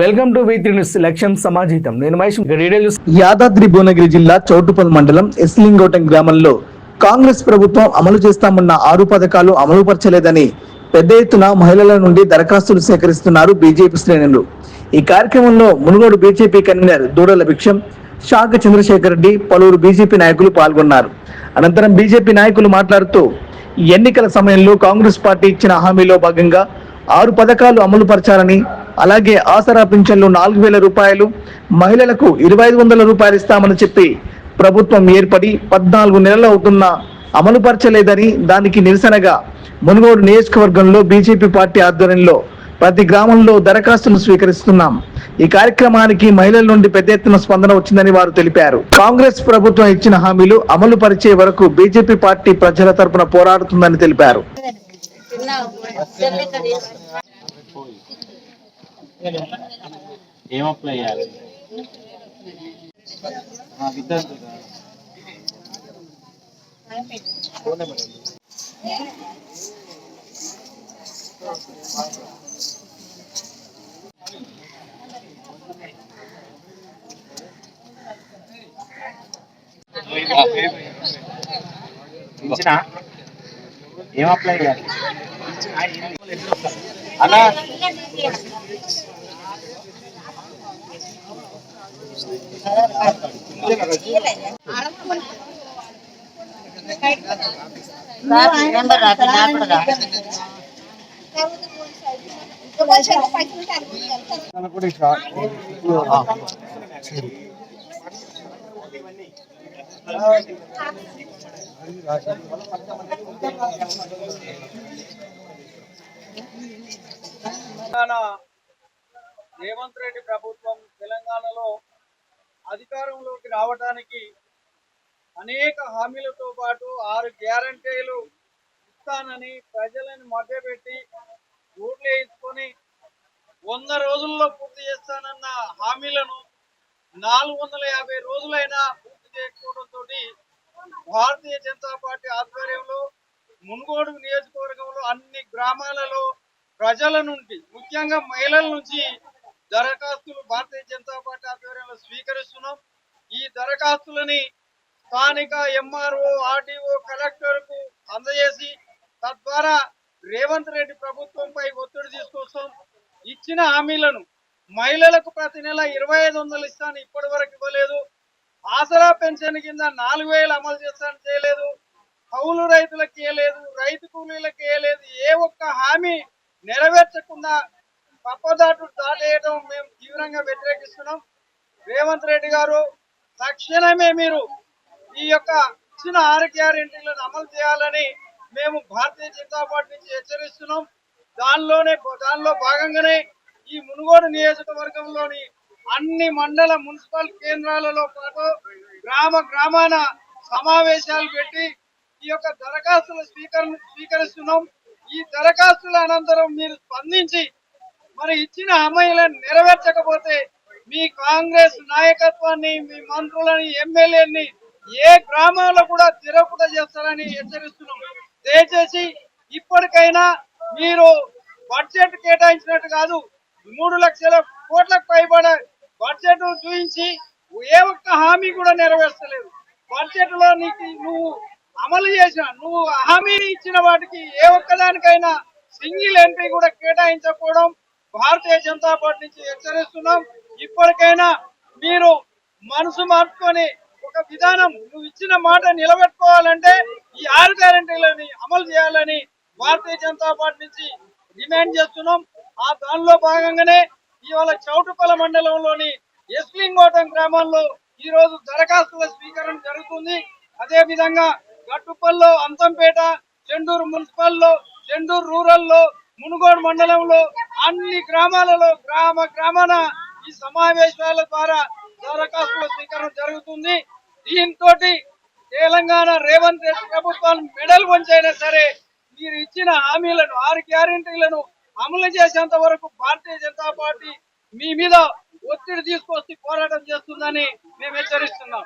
Welcome to V3 news. లక్ష్యం సమాజితం. నేను మహేష్. యాదాద్రి భువనగిరి జిల్లా చౌటుపల్ మండలం ఎస్లింగోటం గ్రామంలో కాంగ్రెస్ ప్రభుత్వం అమలు చేస్తామన్న 6 పథకాలు అమలుపరచలేదని పెద్ద ఎత్తున మహిళల నుండి దరఖాస్తులు సేకరిస్తున్నారు బీజేపీ శ్రేణులు. ఈ కార్యక్రమంలో మునుగోడు బీజేపీ కన్వీనర్ దూడల భిక్షం, షాక చంద్రశేఖర్ రెడ్డి, పలువురు బీజేపీ నాయకులు పాల్గొన్నారు. అనంతరం బీజేపీ నాయకులు మాట్లాడుతూ ఎన్నికల సమయంలో కాంగ్రెస్ పార్టీ ఇచ్చిన హామీలో భాగంగా 6 పథకాలు అమలు పరచాలని, అలాగే ఆసరా పింఛన్లు 4000 రూపాయలు, మహిళలకు 2500 రూపాయలు ఇస్తామని చెప్పి ప్రభుత్వం ఏర్పడి 14 నెలలు అవుతున్నా అమలు పరచలేదని, దానికి నిరసనగా మునుగోడు నియోజకవర్గంలో బీజేపీ పార్టీ ఆధ్వర్యంలో ప్రతి గ్రామంలో దరఖాస్తులు స్వీకరిస్తున్నాం. ఈ కార్యక్రమానికి మహిళల నుండి పెద్ద ఎత్తున స్పందన వచ్చిందని వారు తెలిపారు. కాంగ్రెస్ ప్రభుత్వం ఇచ్చిన హామీలు అమలు పరిచే వరకు బీజేపీ పార్టీ ప్రజల తరపున పోరాడుతుందని తెలిపారు. ఏం అప్లై చేయాలి అలా రేవంత్ రెడ్డి ప్రభుత్వం తెలంగాణలో అధికారంలోకి రావడానికి అనేక హామీలతో పాటు 6 గ్యారంటీలు ఇస్తానని ప్రజలను మభ్యపెట్టి ఓట్లు వేయించుకొని 100 రోజుల్లో పూర్తి చేస్తానన్న హామీలను 450 రోజులైనా పూర్తి చేయకపోవడంతో భారతీయ జనతా పార్టీ ఆధ్వర్యంలో మునుగోడు నియోజకవర్గంలో అన్ని గ్రామాలలో ప్రజల నుండి, ముఖ్యంగా మహిళల నుంచి దరఖాస్తులు భారతీయ జనతా పార్టీ ఆధ్వర్యంలో స్వీకరిస్తున్నాం. ఈ దరఖాస్తులని స్థానిక ఎంఆర్ఓ, ఆర్డీఓ, కలెక్టర్ కు అందజేసి తద్వారా రేవంత్ రెడ్డి ప్రభుత్వంపై ఒత్తిడి తీసుకొస్తాం. ఇచ్చిన హామీలను మహిళలకు ప్రతి నెల 2500 ఇస్తాను, ఇప్పటి వరకు ఇవ్వలేదు. ఆసరా పెన్షన్ కింద 4000 అమలు చేస్తాను, చేయలేదు. కౌలు రైతులకు ఇవ్వలేదు, రైతు కూలీలకు ఇవ్వలేదు. ఏ ఒక్క హామీ నెరవేర్చకుండా తప్పదాటు దాటేయడం మేము తీవ్రంగా వ్యతిరేకిస్తున్నాం. రేవంత్ రెడ్డి గారు తక్షణమే మీరు ఈ యొక్క ఇచ్చిన 6 గ్యారెంటీలను అమలు చేయాలని మేము భారతీయ జనతా పార్టీ నుంచి హెచ్చరిస్తున్నాం. దానిలో భాగంగానే ఈ మునుగోడు నియోజకవర్గంలోని అన్ని మండల మున్సిపల్ కేంద్రాలలో పాటు గ్రామాన సమావేశాలు పెట్టి ఈ యొక్క దరఖాస్తుల స్వీకరిస్తున్నాం. ఈ దరఖాస్తుల అనంతరం మీరు స్పందించి మరి ఇచ్చిన హామీలను నెరవేర్చకపోతే మీ కాంగ్రెస్ నాయకత్వాన్ని, మీ మంత్రులని, ఎమ్మెల్యేని ఏ గ్రామాల్లో కూడా తిరగకుండా చేస్తారని హెచ్చరిస్తున్నాం. దయచేసి ఇప్పటికైనా మీరు బడ్జెట్ కేటాయించినట్టు కాదు, 3 లక్షల కోట్లకు పైబడే బడ్జెట్ చూపించి ఏ ఒక్క హామీ కూడా నెరవేర్చలేదు. బడ్జెట్ లో నువ్వు అమలు చేసిన, నువ్వు హామీ ఇచ్చిన వాటికి ఏ ఒక్కదానికైనా సింగిల్ ఎంపీ కూడా కేటాయించకపోవడం భారతీయ జనతా పార్టీ నుంచి హెచ్చరిస్తున్నాం. ఇప్పటికైనా మీరు మనసు మార్చుకొని ఒక విధానం, నువ్వు ఇచ్చిన మాట నిలబెట్టుకోవాలంటే ఈ 6 గ్యారెంటీలని అమలు చేయాలని భారతీయ జనతా పార్టీ నుంచి డిమాండ్ చేస్తున్నాం. దానిలో భాగంగానే ఇవాళ చౌటుపల మండలంలోని ఎస్లింగోటం గ్రామంలో ఈ రోజు దరఖాస్తుల స్వీకరణ జరుగుతుంది. అదే విధంగా గట్టుపల్లో, అంతంపేట, చెండూరు మున్సిపల్లో, చెండూరు రూరల్ లో, మునుగోడు మండలంలో అన్ని గ్రామాలలో గ్రామాన ఈ సమావేశాల ద్వారా దరఖాస్తుల స్వీకరణ జరుగుతుంది. దీంతో తెలంగాణ రేవంత్ రెడ్డి ప్రభుత్వాన్ని మెడల్ వంచైనా సరే మీరు ఇచ్చిన హామీలను, 6 గ్యారెంటీలను అమలు చేసేంత వరకు భారతీయ జనతా పార్టీ మీ మీద ఒత్తిడి తీసుకొచ్చి పోరాటం చేస్తుందని మేము హెచ్చరిస్తున్నాం.